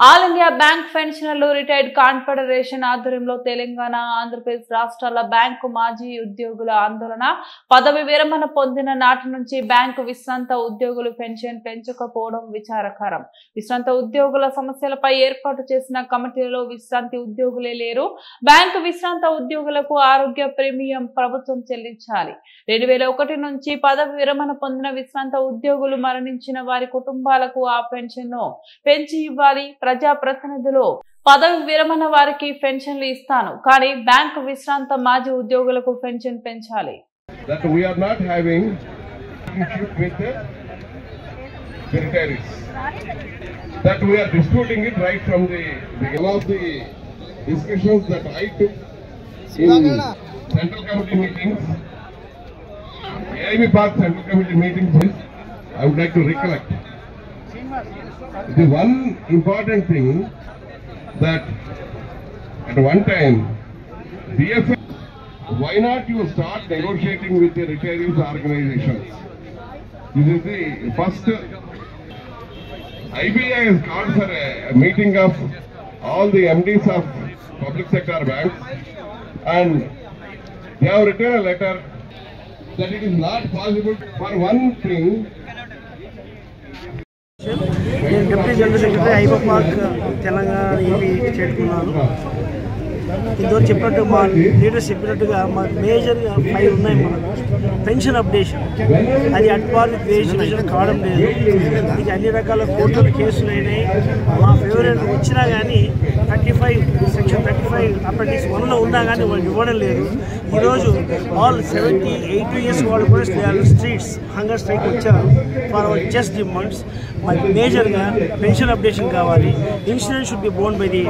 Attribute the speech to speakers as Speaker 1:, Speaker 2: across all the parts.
Speaker 1: All India bank పెన్షనర్లు retired confederation ఆధ్వర్యంలో తెలంగాణ ఆంధ్రప్రదేశ్ రాష్ట్రాల బ్యాంకు మాజీ ఉద్యోగుల ఆందోళన పదవి విరమణ పొందిన నాటి నుంచి బ్యాంకు విశ్రాంత ఉద్యోగులు పెన్షన్ పెంచకపోవడం విచారకరం. విశ్రాంత ఉద్యోగుల సమస్యలపై ఏర్పాటు చేసిన కమిటీలో విశ్రాంతి ఉద్యోగులే లేరు. బ్యాంకు విశ్రాంత ఉద్యోగులకు ఆరోగ్య ప్రీమియం ప్రభుత్వం చెల్లించాలి. 2001 నుంచి పదవి విరమణ పొందిన విశ్రాంత ఉద్యోగులు మరణించిన వారి కుటుంబాలకు ఆ పెన్షన్ ను పెంచి ఇవ్వాలి. ప్రజాప్రతినిధులు పదవి విరమణ వారికి పెన్షన్లు ఇస్తాను, కానీ బ్యాంకు విశ్రాంత మాజీ ఉద్యోగులకు పెన్షన్ పెంచాలి.
Speaker 2: I would like to recollect the one important thing that at one time BFS, why not you start negotiating with the retirees organizations? This is the first. IBI has called for a meeting of all the MDs of public sector banks, and they have written a letter that it is not possible for one thing.
Speaker 3: నేను deputy general secretary AIBPARC Telangana AP స్టేట్కున్నాను. ఇంతవరకు చెప్పినట్టు మా leaders చెప్పినట్టుగా మా మేజర్గా 5 ఉన్నాయి. మన పెన్షన్ అప్డేషన్ అది అట్పార్ వేసిన కావడం లేదు. ఇది అన్ని రకాల కోర్టుల కేసులు అయినాయి. మా ఫేవరెట్ వచ్చినా కానీ 35 సెక్షన్ 35 అప్రెంటిస్ 1లో ఉన్నా కానీ వాళ్ళు ఇవ్వడం లేదు. ఈరోజు ఆల్ 70-80 years వాళ్ళు కూడా స్ట్రీట్స్ హంగర్ స్ట్రైక్ వచ్చారు ఫర్ అవర్ జస్ట్ డిమాండ్స్. మేజర్గా పెన్షన్ అప్డేషన్ కావాలి. Insurance should be borne by the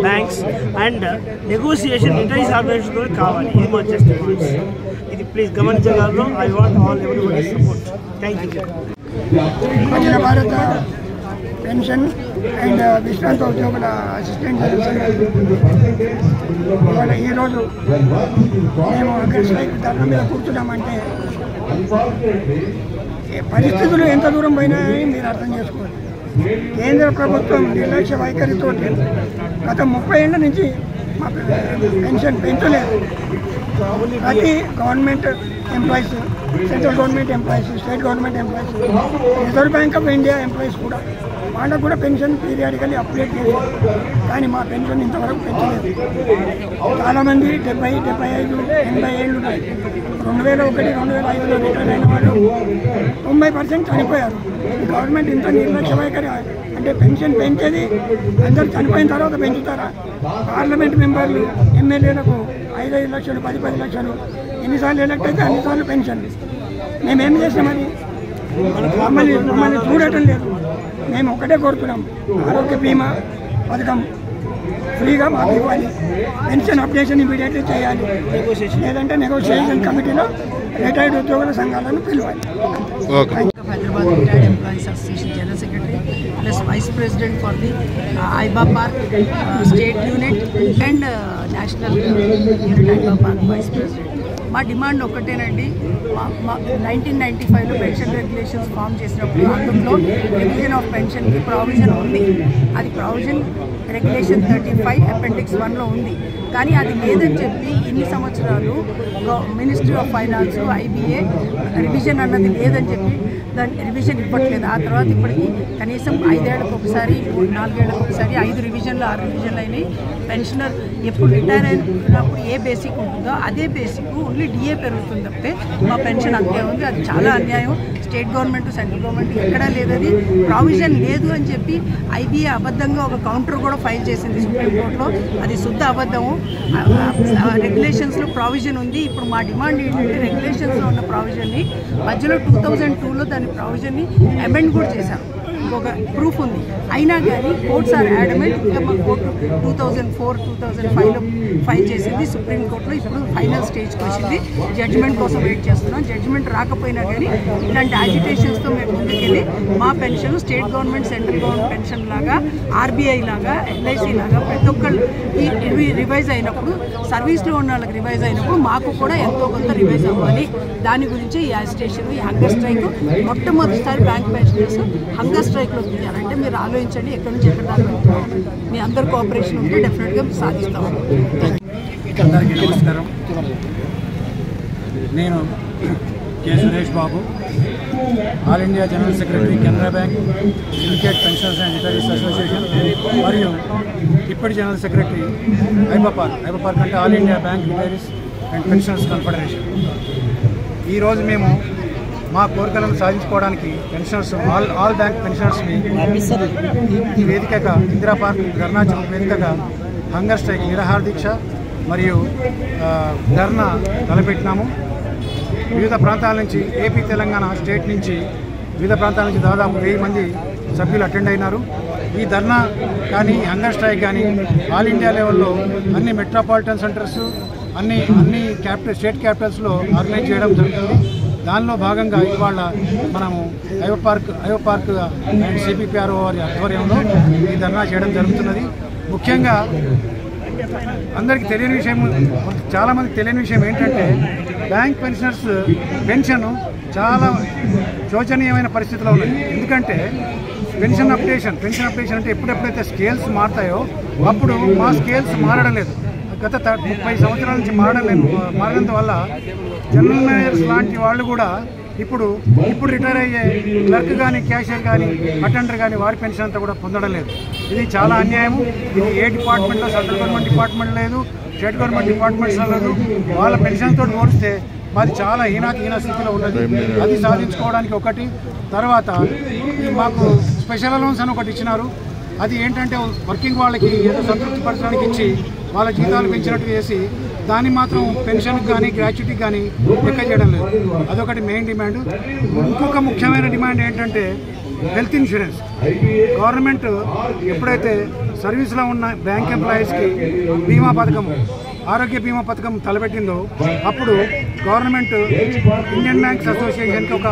Speaker 3: banks and negotiation retirees organisation కూడా కావాలి. ఇది మా జస్ట్ డిమాండ్స్. ఇది ప్లీజ్ గమనించగలరు. I want all everybody support. Thank you.
Speaker 4: Akhila Bharata pension and విశ్రాంత ఉద్యోగుల అసిస్టెంట్ ఇవాళ ఈరోజు మేము అక్కడ స్ట్రైక్ ధర్నా మీద కూర్చున్నామంటే పరిస్థితులు ఎంత దూరం పోయినాయని మీరు అర్థం చేసుకోవాలి. కేంద్ర ప్రభుత్వం నిర్లక్ష్య వైఖరితో గత 30 ఏళ్ల నుంచి మా పెన్షన్ పెంచలేదు. ప్రతి government employees, central government employees, state government employees, reserve bank of India employees కూడా వాళ్ళకు కూడా పెన్షన్ పీరియాడికల్లీ అప్డేట్ చేశారు. కానీ మా పెన్షన్ ఇంతవరకు పెంచలేదు. చాలామంది 70, 75, 80 ఏళ్ళు ఉన్నాయి. 2001, 2005లో రిటైర్ అయిన వాళ్ళు 90% చనిపోయారు. ఈ గవర్నమెంట్ ఇంత నిర్లక్ష్య వైఖరి అంటే పెన్షన్ పెంచేది అందరు చనిపోయిన తర్వాత పెంచుతారా? పార్లమెంట్ మెంబర్లు, ఎమ్మెల్యేలకు 5-5 లక్షలు, 10-10 లక్షలు ఎన్నిసార్లు ఎలక్ట్ అయితే అన్నిసార్లు పెన్షన్. మేమేం చేసామని మమ్మల్ని చూడటం లేదు. మేము ఒకటే కోరుతున్నాం, ఆరోగ్య బీమా పథకం ఫ్రీగా మాకు ఇవ్వాలి. పెన్షన్ అప్డేషన్ ఇమీడియట్లీ చేయాలి. లేదంటే నెగోషియేషన్ కమిటీలో రిటైర్డ్ ఉద్యోగుల సంఘాలను పిలవాలి.
Speaker 5: Hyderabad Retired Employees Association General Secretary plus Vice President for the IBA Park State Unit and National Unit IBA Park Vice President. మా డిమాండ్ ఒకటేనండి. 1995లో పెన్షన్ రెగ్యులేషన్స్ ఫామ్ చేసినప్పుడు అందులో రివిజన్ ఆఫ్ పెన్షన్కి ప్రావిజన్ ఉంది. అది ప్రావిజన్ రెగ్యులేషన్ 35 అపెండిక్స్ 1లో ఉంది. కానీ అది లేదని చెప్పి ఇన్ని సంవత్సరాలు ministry of finance, IBA revision అన్నది లేదని చెప్పి దాని రివిజన్ ఇవ్వట్లేదు. ఆ తర్వాత ఇప్పటికి కనీసం 5 ఏళ్ళకు ఒకసారి, 4 ఏళ్ళకు ఒకసారి 5 రివిజన్లు 6 రివిజన్లు అయినాయి. పెన్షనర్ ఎప్పుడు రిటైర్ అయినప్పుడు ఏ బేసిక్ ఉంటుందో అదే బేసిక్ ఓన్లీ DA పెరుగుతుంది తప్పితే మా పెన్షన్ అంతే ఉంది. అది చాలా అన్యాయం. స్టేట్ గవర్నమెంట్, సెంట్రల్ గవర్నమెంట్ ఎక్కడా లేదని ప్రావిజన్ లేదు అని చెప్పి IBA అబద్ధంగా ఒక కౌంటర్ కూడా ఫైల్ చేసింది సుప్రీంకోర్టులో. అది శుద్ధ అబద్ధము. రెగ్యులేషన్స్లో ప్రావిజన్ ఉంది. ఇప్పుడు మా డిమాండ్ ఏంటంటే రెగ్యులేషన్స్లో ఉన్న ప్రావిజన్ని మధ్యలో 2002లో దాని ప్రావిజన్ని అమెండ్ కూడా చేశారు. ఇంకొక ప్రూఫ్ ఉంది. అయినా కానీ కోర్ట్స్ ఆర్ అడమెంట్. ఇంకా మా కోర్టు 2004, 2005లో ఫైల్ చేసింది సుప్రీంకోర్టులో. ఇప్పుడు ఫైనల్ స్టేజ్కి వచ్చింది. జడ్జిమెంట్ కోసం వెయిట్ చేస్తున్నాం. జడ్జిమెంట్ రాకపోయినా కానీ ఇలాంటి యాజిటేషన్స్తో మేము ముందుకెళ్ళి మా pension state government, central government pension లాగా, RBI లాగా, LIC లాగా ప్రతి ఒక్కళ్ళు రివైజ్ అయినప్పుడు, సర్వీస్లో ఉన్న వాళ్ళకి రివైజ్ అయినప్పుడు మాకు కూడా ఎంతో కొంత రివైజ్ అవ్వాలి. దాని గురించి ఈ యాజిటేషన్, ఈ హంగర్ స్ట్రైక్ మొట్టమొదటిసారి బ్యాంక్ పెన్షనర్స్ హంగర్ స్ట్రైక్లో దిగారంటే మీరు ఆలోచించండి ఎక్కడి నుంచి ఎక్కడ దాకా వెళ్తున్నారు. మీ అందరు కోఆపరేషన్ ఉంటే డెఫినెట్గా సాధిస్తాము.
Speaker 6: అందరికీ నమస్కారం. నేను K Suresh Babu, all India general secretary, Canara bank syndicate pensions and retirees association, మరియు డిప్యూటీ జనరల్ సెక్రటరీ ఐబపార్క్ అంటే all India bank retirees and pensions confederation. ఈరోజు మేము మా కోరికలను సాధించుకోవడానికి పెన్షనర్స్ ఆల్ బ్యాంక్ పెన్షనర్స్ని ఈ వేదికగా ఇందిరా పార్క్ ధర్నా చౌక్ వేదికగా హంగర్ స్ట్రైక్ నిరాహార దీక్ష మరియు ధర్నా తలపెట్టినాము. వివిధ ప్రాంతాల నుంచి ఏపీ, తెలంగాణ స్టేట్ నుంచి వివిధ ప్రాంతాల నుంచి దాదాపు 1000 మంది సభ్యులు అటెండ్ అయినారు. ఈ ధర్నా కానీ హంగర్ స్ట్రైక్ కానీ ఆల్ ఇండియా లెవెల్లో అన్ని మెట్రోపాలిటన్ సెంటర్స్ అన్ని స్టేట్ క్యాపిటల్స్లో ఆర్గనైజ్ చేయడం జరుగుతుంది. దానిలో భాగంగా ఇవాళ మనము ఐఓపార్క్ అండ్ సిపిపిఆర్ఓ వారి ఆధ్వర్యంలో ఈ ధర్నా చేయడం జరుగుతున్నది. ముఖ్యంగా అందరికీ తెలియని విషయం, చాలామందికి తెలియని విషయం ఏంటంటే బ్యాంక్ పెన్షనర్స్ పెన్షన్ చాలా శోచనీయమైన పరిస్థితిలో ఉన్నది. ఎందుకంటే పెన్షన్ అప్డేషన్ అంటే ఎప్పుడెప్పుడైతే స్కేల్స్ మారుతాయో అప్పుడు మా స్కేల్స్ మారడం లేదు. గత 30 సంవత్సరాల నుంచి మారడంతో వల్ల జనరల్ మేనేజర్స్ లాంటి వాళ్ళు కూడా ఇప్పుడు రిటైర్ అయ్యే క్లర్క్ కానీ, క్యాషియర్ కానీ, అటెండర్ కానీ వారి పెన్షన్ అంతా కూడా పొందడం లేదు. ఇది చాలా అన్యాయము. ఇది ఏ డిపార్ట్మెంట్లో, సెంట్రల్ గవర్నమెంట్ డిపార్ట్మెంట్ లేదు, స్టేట్ గవర్నమెంట్ డిపార్ట్మెంట్స్లో లేదు. వాళ్ళ పెన్షన్తో పోలిస్తే మాది చాలా హీన స్థితిలో ఉన్నది. అది సాధించుకోవడానికి ఒకటి. తర్వాత మాకు స్పెషల్ అలౌన్స్ అని ఒకటి ఇచ్చినారు. అది ఏంటంటే వర్కింగ్ వాళ్ళకి ఏదో సంతృప్తి పరచడానికి ఇచ్చి వాళ్ళ జీతాలు పెంచినట్టు చేసి దాన్ని మాత్రం పెన్షన్కి కానీ, గ్రాట్యుటీకి కానీ లెక్క చేయడం లేదు. అదొకటి మెయిన్ డిమాండ్. ఇంకొక ముఖ్యమైన డిమాండ్ ఏంటంటే హెల్త్ ఇన్సూరెన్స్. గవర్నమెంట్ ఎప్పుడైతే సర్వీస్లో ఉన్న బ్యాంక్ ఎంప్లాయీస్కి బీమా పథకం, ఆరోగ్య బీమా పథకం తలపెట్టిందో అప్పుడు గవర్నమెంట్ ఇండియన్ బ్యాంక్స్ అసోసియేషన్కి ఒక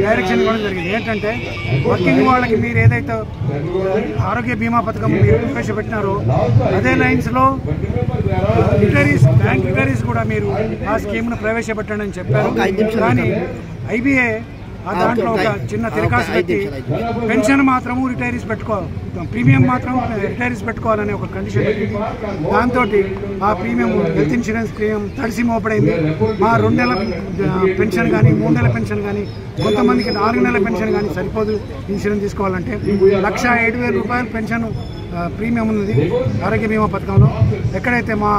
Speaker 6: డైరెక్షన్ ఇవ్వడం జరిగింది. ఏంటంటే వర్కింగ్ వాళ్ళకి మీరు ఏదైతే ఆరోగ్య బీమా పథకం మీరు ప్రవేశపెట్టినారో అదే లైన్స్లో బ్యాంక్ రిటైరీస్ కూడా మీరు ఆ స్కీమ్ను ప్రవేశపెట్టండి అని చెప్పారు. కానీ ఐబీఏ దాంట్లో ఒక చిన్న తిరకాసు పెట్టి పెన్షన్ మాత్రము రిటైరీస్ పెట్టుకోవాలి, ప్రీమియం మాత్రం రిటైరీస్ పెట్టుకోవాలనే ఒక కండిషన్ పెట్టింది. దాంతో ఆ ప్రీమియం, హెల్త్ ఇన్సూరెన్స్ ప్రీమియం తడిసి మోపడైంది. మా 2 నెలల పెన్షన్ కానీ, 3 నెలల పెన్షన్ కానీ, కొంతమందికి 4 నెలల పెన్షన్ కానీ సరిపోదు. ఇన్సూరెన్స్ తీసుకోవాలంటే 1,07,000 రూపాయలు పెన్షన్ ప్రీమియం ఉన్నది ఆరోగ్య బీమా పథకంలో. ఎక్కడైతే మా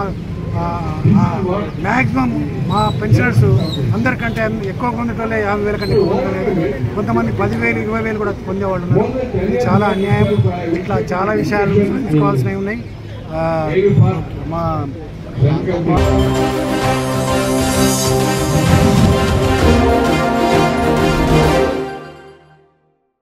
Speaker 6: మ్యాక్సిమం మా పెన్షనర్స్ అందరికంటే ఎక్కువ పొందేటోళ్ళే 50,000 కంటే ఎక్కువ పొందలేదు. కొంతమంది 10,000, 20,000 కూడా పొందేవాళ్ళు ఉన్నారు. ఇది చాలా అన్యాయం. ఇట్లా చాలా విషయాలు తెలుసుకోవాల్సినవి ఉన్నాయి. మా